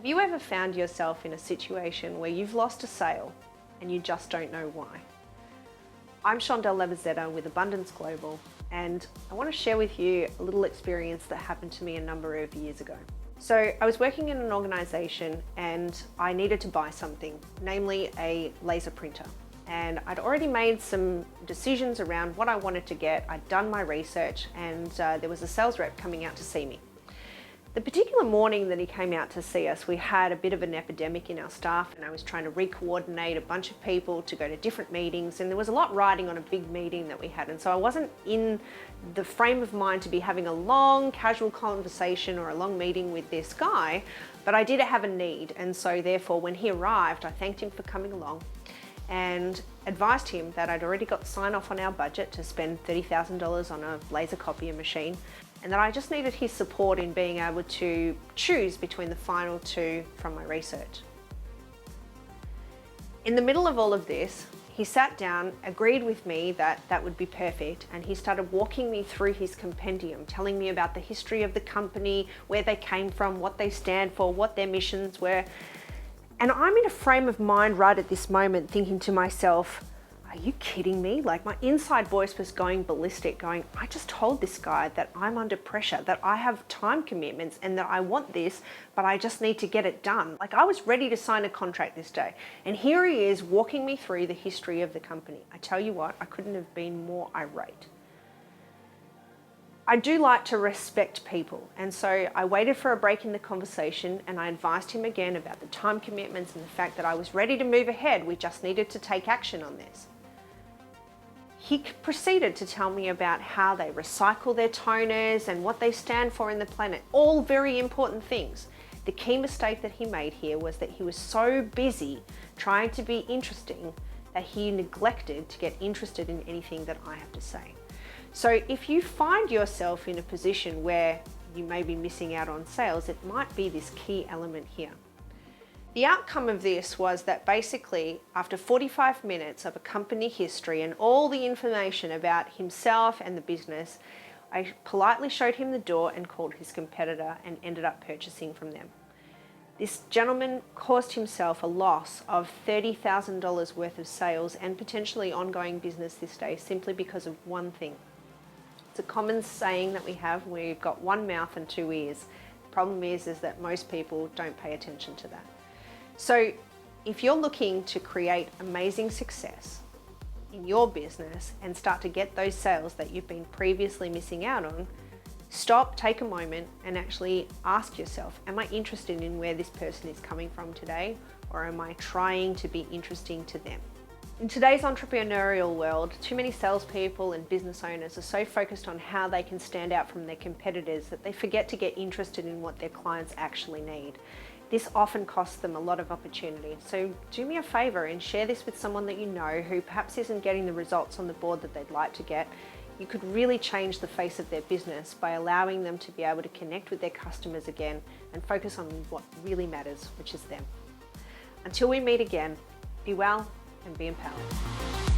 Have you ever found yourself in a situation where you've lost a sale and you just don't know why? I'm Shondell Leverzetta with Abundance Global, and I want to share with you a little experience that happened to me a number of years ago. So I was working in an organisation and I needed to buy something, namely a laser printer. And I'd already made some decisions around what I wanted to get. I'd done my research, and there was a sales rep coming out to see me. The particular morning that he came out to see us, we had a bit of an epidemic in our staff, and I was trying to re-coordinate a bunch of people to go to different meetings, and there was a lot riding on a big meeting that we had, and so I wasn't in the frame of mind to be having a long casual conversation or a long meeting with this guy, but I did have a need, and so therefore when he arrived, I thanked him for coming along and advised him that I'd already got sign off on our budget to spend $30,000 on a laser copier machine, and that I just needed his support in being able to choose between the final two from my research. In the middle of all of this, he sat down, agreed with me that that would be perfect, and he started walking me through his compendium, telling me about the history of the company, where they came from, what they stand for, what their missions were. And I'm in a frame of mind right at this moment thinking to myself, are you kidding me? Like, my inside voice was going ballistic, going, I just told this guy that I'm under pressure, that I have time commitments and that I want this, but I just need to get it done. Like, I was ready to sign a contract this day. And here he is walking me through the history of the company. I tell you what, I couldn't have been more irate. I do like to respect people, and so I waited for a break in the conversation, and I advised him again about the time commitments and the fact that I was ready to move ahead. We just needed to take action on this. He proceeded to tell me about how they recycle their toners and what they stand for in the planet, all very important things. The key mistake that he made here was that he was so busy trying to be interesting that he neglected to get interested in anything that I have to say. So if you find yourself in a position where you may be missing out on sales, it might be this key element here. The outcome of this was that basically after 45 minutes of a company history and all the information about himself and the business, I politely showed him the door and called his competitor and ended up purchasing from them. This gentleman caused himself a loss of $30,000 worth of sales and potentially ongoing business this day simply because of one thing. It's a common saying that we have, we've got one mouth and two ears. The problem is that most people don't pay attention to that. So if you're looking to create amazing success in your business and start to get those sales that you've been previously missing out on, stop, take a moment and actually ask yourself, am I interested in where this person is coming from today, or am I trying to be interesting to them? In today's entrepreneurial world, too many salespeople and business owners are so focused on how they can stand out from their competitors that they forget to get interested in what their clients actually need. This often costs them a lot of opportunity. So do me a favor and share this with someone that you know who perhaps isn't getting the results on the board that they'd like to get. You could really change the face of their business by allowing them to be able to connect with their customers again and focus on what really matters, which is them. Until we meet again, be well and be empowered.